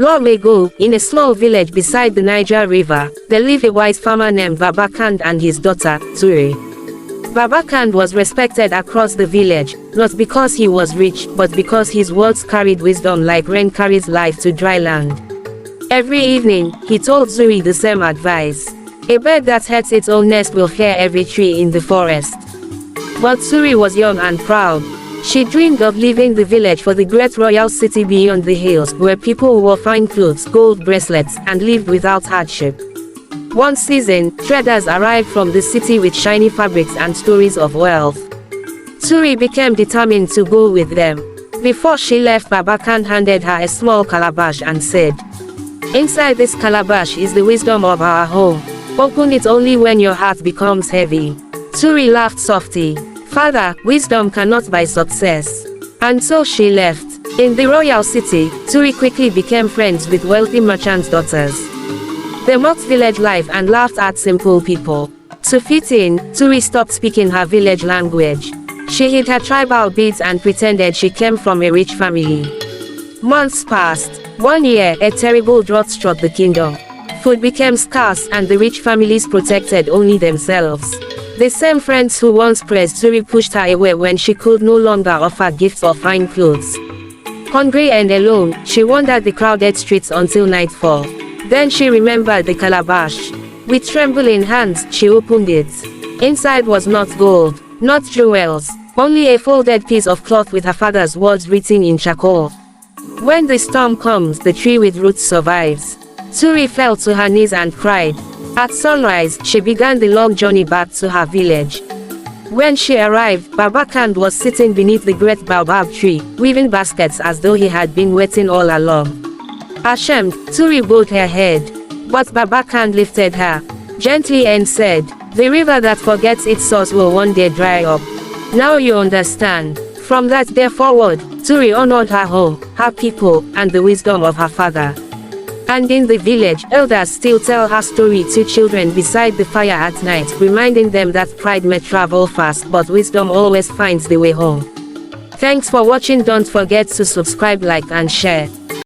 Long ago, in a small village beside the Niger River, there lived a wise farmer named Kande and his daughter, Zuri. Kande was respected across the village, not because he was rich, but because his words carried wisdom like rain carries life to dry land. Every evening, he told Zuri the same advice. A bird that has its own nest will fear every tree in the forest. But Zuri was young and proud. She dreamed of leaving the village for the great royal city beyond the hills, where people wore fine clothes, gold bracelets, and lived without hardship. One season, traders arrived from the city with shiny fabrics and stories of wealth. Zuri became determined to go with them. Before she left, Kande handed her a small calabash and said, "Inside this calabash is the wisdom of our home. Open it only when your heart becomes heavy." Zuri laughed softly. "Father, wisdom cannot buy success." And so she left. In the royal city, Zuri quickly became friends with wealthy merchants' daughters. They mocked village life and laughed at simple people. To fit in, Zuri stopped speaking her village language. She hid her tribal beads and pretended she came from a rich family. Months passed. One year, a terrible drought struck the kingdom. Food became scarce and the rich families protected only themselves. The same friends who once praised Zuri pushed her away when she could no longer offer gifts or fine clothes. Hungry and alone, she wandered the crowded streets until nightfall. Then she remembered the calabash. With trembling hands, she opened it. Inside was not gold, not jewels, only a folded piece of cloth with her father's words written in charcoal. When the storm comes, the tree with roots survives. Zuri fell to her knees and cried. At sunrise, she began the long journey back to her village. When she arrived, Kande was sitting beneath the great baobab tree, weaving baskets as though he had been waiting all along. Ashamed, Zuri bowed her head. But Kande lifted her gently and said, "The river that forgets its source will one day dry up. Now you understand." From that day forward, Zuri honored her home, her people, and the wisdom of her father. And in the village, elders still tell her story to children beside the fire at night, reminding them that pride may travel fast, but wisdom always finds the way home. Thanks for watching. Don't forget to subscribe, like, and share.